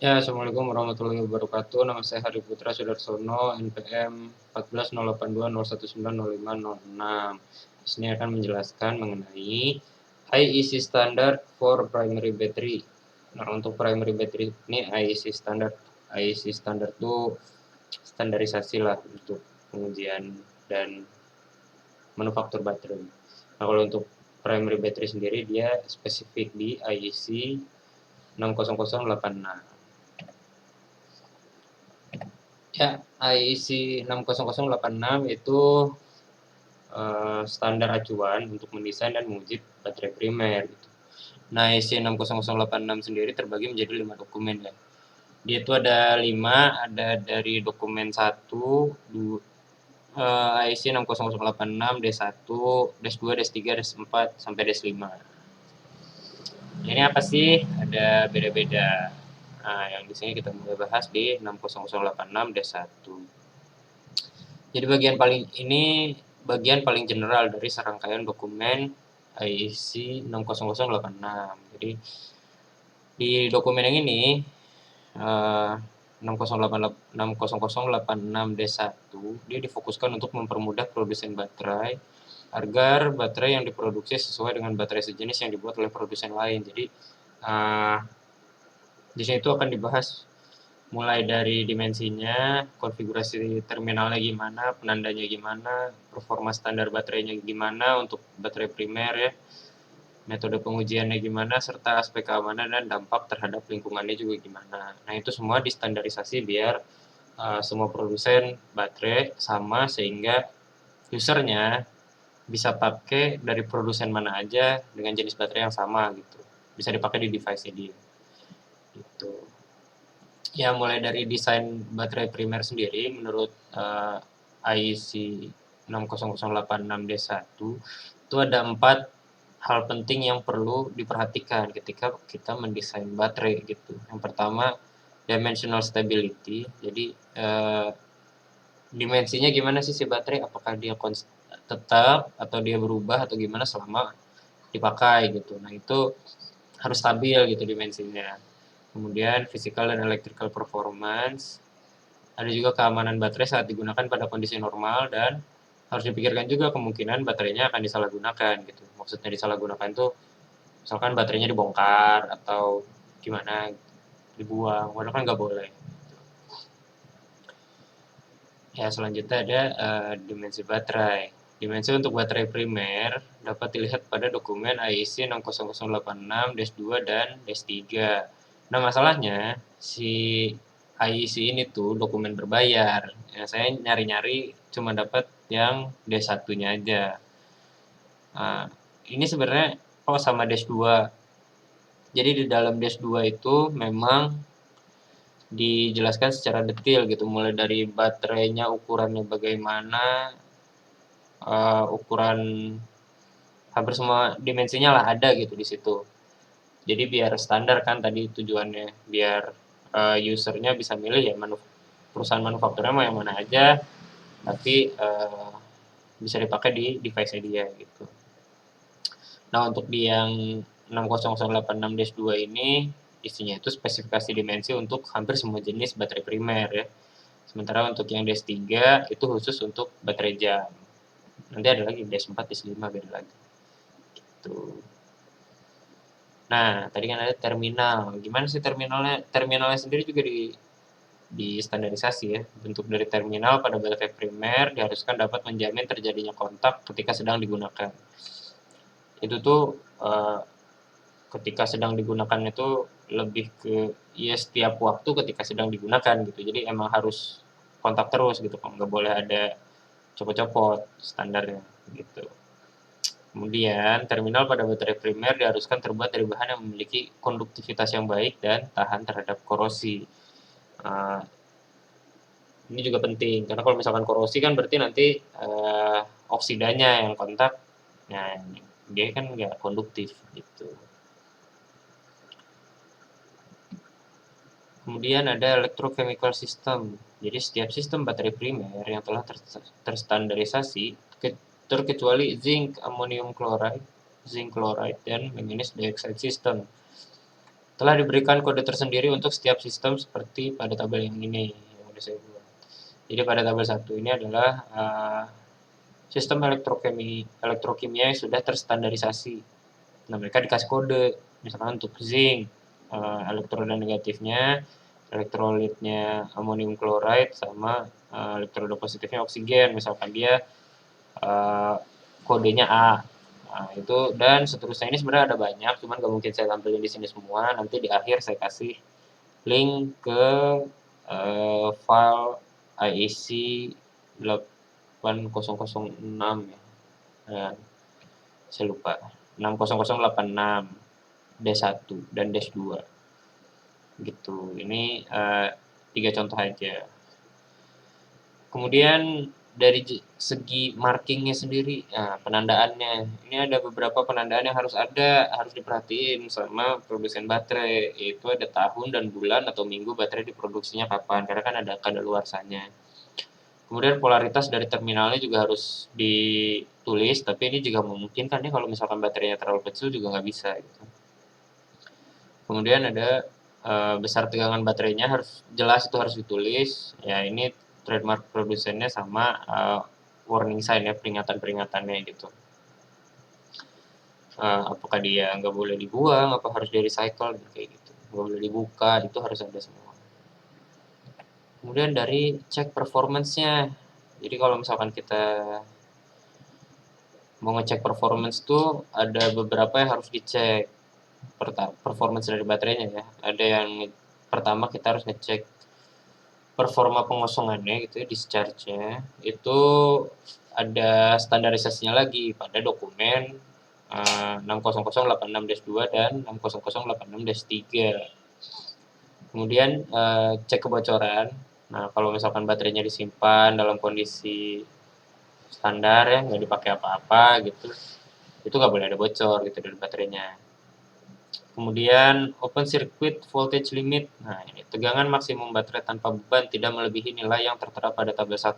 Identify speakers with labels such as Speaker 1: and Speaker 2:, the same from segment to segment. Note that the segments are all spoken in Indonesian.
Speaker 1: Ya, Assalamualaikum warahmatullahi wabarakatuh. Nama saya Hari Putra Sudarsono, NPM 140820190506. Di sini akan menjelaskan mengenai IEC Standard for Primary Battery. Nah, untuk primary battery ini IEC Standard. IEC Standard itu standarisasi lah untuk pengujian dan manufaktur baterai. Nah, kalau untuk primary battery sendiri dia spesifik di IEC 60086. Ya, IEC 60086 itu standar acuan untuk mendesain dan menguji baterai primer gitu. Nah, IEC 60086 sendiri terbagi menjadi 5 dokumen ya. Dia itu ada 5, ada dari dokumen 1, IEC 60086 D1, D2, D3, D4 sampai D5. Ini apa sih? Ada beda-beda. Nah, yang di sini kita mulai bahas di 60086 D1. Jadi bagian paling general dari serangkaian dokumen IEC 60086. Jadi di dokumen yang ini 60086 dia difokuskan untuk mempermudah produsen baterai agar baterai yang diproduksi sesuai dengan baterai sejenis yang dibuat oleh produsen lain. Jadi di sini itu akan dibahas mulai dari dimensinya, konfigurasi terminalnya gimana, penandanya gimana, performa standar baterainya gimana untuk baterai primer ya, metode pengujiannya gimana, serta aspek keamanan dan dampak terhadap lingkungannya juga gimana. Nah, itu semua distandarisasi biar semua produsen baterai sama sehingga usernya bisa pakai dari produsen mana aja dengan jenis baterai yang sama gitu. Bisa dipakai di device-nya dia. Gitu. Ya, mulai dari desain baterai primer sendiri menurut IEC 60086D1 itu ada 4 hal penting yang perlu diperhatikan ketika kita mendesain baterai gitu. Yang pertama, dimensional stability. Jadi dimensinya gimana sih si baterai? Apakah dia tetap atau dia berubah atau gimana selama dipakai gitu. Nah, itu harus stabil gitu dimensinya. Kemudian physical dan electrical performance. Ada juga keamanan baterai saat digunakan pada kondisi normal dan harus dipikirkan juga kemungkinan baterainya akan disalahgunakan gitu. Maksudnya disalahgunakan itu misalkan baterainya dibongkar atau gimana dibuang, padahal kan nggak boleh. Ya, selanjutnya ada dimensi baterai. Dimensi untuk baterai primer dapat dilihat pada dokumen IEC 60086 DES2 dan DES3. Nah, masalahnya si IEC ini tuh dokumen berbayar. Ya, saya nyari-nyari cuma dapat yang D1-nya aja. Nah, ini sebenarnya sama DES2. Jadi di dalam DES2 itu memang dijelaskan secara detail gitu, mulai dari baterainya ukurannya bagaimana, ukuran hampir semua dimensinya lah ada gitu di situ. Jadi biar standar kan tadi tujuannya, biar usernya bisa milih ya perusahaan manufakturnya mau yang mana aja, tapi bisa dipakai di device dia gitu. Nah, untuk di yang 60086-2 ini isinya itu spesifikasi dimensi untuk hampir semua jenis baterai primer ya. Sementara untuk yang DS3 itu khusus untuk baterai jam. Nanti ada lagi DS4, DS5 beda lagi. Gitu. Nah, tadi kan ada terminal. Gimana sih terminalnya? Terminalnya sendiri juga di standarisasi ya. Bentuk dari terminal pada baterai primer diharuskan dapat menjamin terjadinya kontak ketika sedang digunakan. Itu tuh ketika sedang digunakan itu lebih ke ya setiap waktu ketika sedang digunakan gitu. Jadi emang harus kontak terus gitu, nggak boleh ada copot-copot standarnya gitu. Kemudian, terminal pada baterai primer diharuskan terbuat dari bahan yang memiliki konduktivitas yang baik dan tahan terhadap korosi. Uh, ini juga penting, karena kalau misalkan korosi kan berarti nanti oksidanya yang kontak, nah dia kan nggak konduktif gitu. Kemudian ada electrochemical system. Jadi setiap sistem baterai primer yang telah terstandarisasi, terkecuali zinc, ammonium chloride, zinc chloride, dan manganese dioxide system, Telah diberikan kode tersendiri untuk setiap sistem seperti pada tabel yang ini yang udah saya buat. Jadi pada tabel 1 ini adalah sistem elektrokimia yang sudah terstandarisasi. Nah, mereka dikasih kode, misalkan untuk zinc, elektroda negatifnya, elektrolitnya amonium chloride sama elektroda positifnya oksigen. Misalkan dia kodenya A. Nah, itu dan seterusnya ini sebenarnya ada banyak, cuman gak mungkin saya tampilin di sini semua. Nanti di akhir saya kasih link ke file IEC 8006 ya. Saya lupa. 60086 D1 dan D2 gitu. Ini 3 contoh aja. Kemudian dari segi markingnya sendiri, nah, penandaannya, ini ada beberapa penandaan yang harus diperhatiin sama produsen baterai, yaitu ada tahun dan bulan atau minggu baterai diproduksinya kapan, karena kan ada kadaluarsanya. Kemudian polaritas dari terminalnya juga harus ditulis, tapi ini juga memungkinkan ya kalau misalkan baterainya terlalu kecil juga nggak bisa gitu. Kemudian ada besar tegangan baterainya harus jelas, itu harus ditulis. Ya ini trademark produsennya sama warning sign ya, peringatan-peringatannya gitu. Apakah dia nggak boleh dibuang, apa harus di recycle kayak gitu. Nggak boleh dibuka, itu harus ada semua. Kemudian dari cek performance-nya. Jadi kalau misalkan kita mau ngecek performance tuh ada beberapa yang harus dicek. Performance dari baterainya ya. Ada yang pertama kita harus ngecek performa pengosongannya gitu ya, discharge-nya. Itu ada standarisasinya lagi pada dokumen 60086-2 dan 60086-3. Kemudian cek kebocoran. Nah, kalau misalkan baterainya disimpan dalam kondisi standar ya, nggak dipakai apa-apa gitu, itu nggak boleh ada bocor gitu dari baterainya. Kemudian open circuit voltage limit. Nah, ini tegangan maksimum baterai tanpa beban tidak melebihi nilai yang tertera pada tabel 1.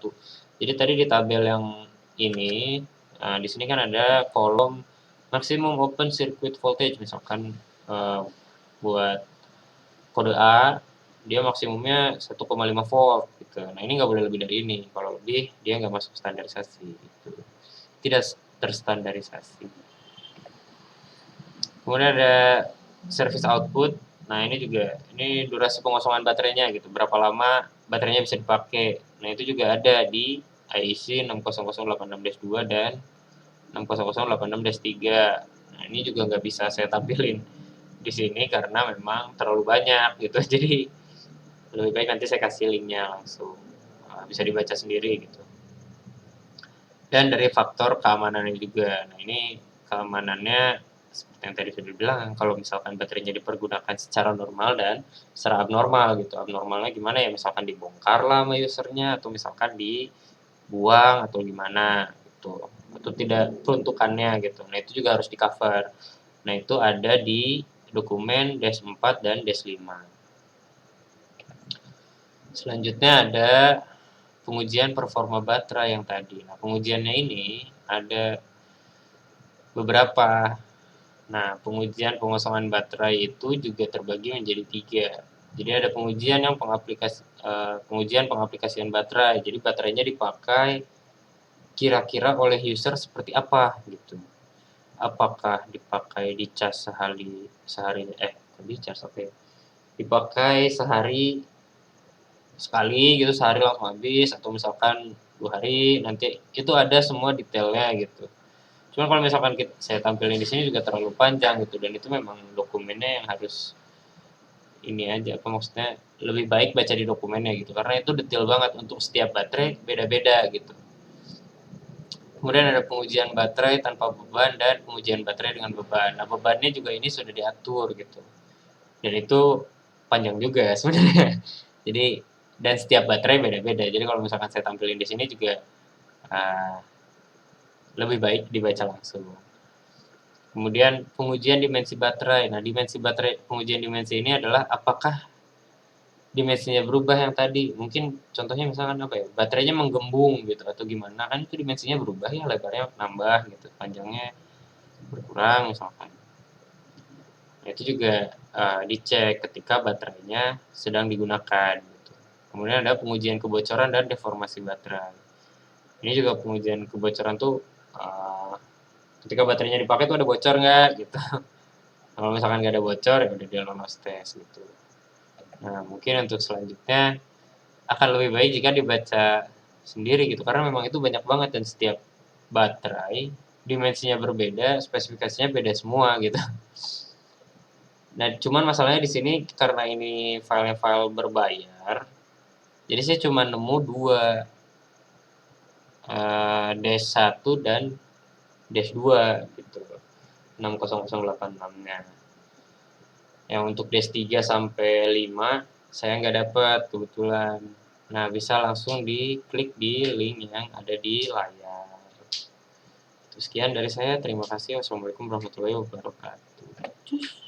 Speaker 1: Jadi tadi di tabel yang ini, di sini kan ada kolom maksimum open circuit voltage, misalkan buat kode A dia maksimumnya 1,5 volt gitu. Nah, ini nggak boleh lebih dari ini. Kalau lebih dia nggak masuk standarisasi gitu. Tidak terstandarisasi. Kemudian ada service output. Nah, ini durasi pengosongan baterainya gitu. Berapa lama baterainya bisa dipakai. Nah, itu juga ada di IEC 60086-2 dan 60086-3. Nah, ini juga nggak bisa saya tampilin di sini karena memang terlalu banyak gitu. Jadi lebih baik nanti saya kasih linknya langsung. Bisa dibaca sendiri gitu. Dan dari faktor keamanannya juga. Nah, ini keamanannya seperti yang tadi sudah dibilang, kalau misalkan baterainya dipergunakan secara normal dan secara abnormal gitu. Abnormalnya gimana ya, misalkan dibongkar lah sama usernya, atau misalkan dibuang atau gimana gitu, atau tidak peruntukannya gitu. Nah, itu juga harus di cover. Nah, itu ada di dokumen DES4 dan DES5. Selanjutnya ada pengujian performa baterai yang tadi. Nah, pengujiannya ini ada beberapa. Nah, pengujian pengosongan baterai itu juga terbagi menjadi 3. Jadi ada pengujian pengaplikasian baterai. Jadi baterainya dipakai kira-kira oleh user seperti apa gitu. Apakah dipakai dicas sehari dicas oke. Dipakai sehari sekali gitu, sehari langsung habis, atau misalkan 2 hari nanti, itu ada semua detailnya gitu. Cuma kalau misalkan saya tampilin di sini juga terlalu panjang gitu, dan itu memang dokumennya yang harus ini aja, apa maksudnya lebih baik baca di dokumennya gitu, karena itu detail banget untuk setiap baterai beda-beda gitu. Kemudian ada pengujian baterai tanpa beban dan pengujian baterai dengan beban. Nah, bebannya juga ini sudah diatur gitu. Dan itu panjang juga sebenarnya. Jadi dan setiap baterai beda-beda. Jadi kalau misalkan saya tampilin di sini juga lebih baik dibaca langsung. Kemudian pengujian dimensi baterai. Nah, pengujian dimensi ini adalah apakah dimensinya berubah yang tadi. Mungkin contohnya misalkan apa ya? Baterainya menggembung gitu atau gimana, kan itu dimensinya berubah ya, lebarnya nambah gitu, panjangnya berkurang misalkan. Nah, itu juga dicek ketika baterainya sedang digunakan gitu. Kemudian ada pengujian kebocoran dan deformasi baterai. Ini juga pengujian kebocoran tuh ketika baterainya dipakai tuh ada bocor nggak gitu. Kalau misalkan nggak ada bocor ya udah dia lolos tes gitu. Nah mungkin untuk selanjutnya akan lebih baik jika dibaca sendiri gitu, karena memang itu banyak banget dan setiap baterai dimensinya berbeda, spesifikasinya beda semua gitu. Nah cuman masalahnya di sini karena ini filenya file berbayar, jadi saya cuma nemu dua, dash 1 dan dash 2 gitu, 60086-nya. Yang untuk dash 3 sampai 5 saya nggak dapat kebetulan. Nah bisa langsung diklik di link yang ada di layar. Sekian dari saya, terima kasih. Wassalamualaikum warahmatullahi wabarakatuh.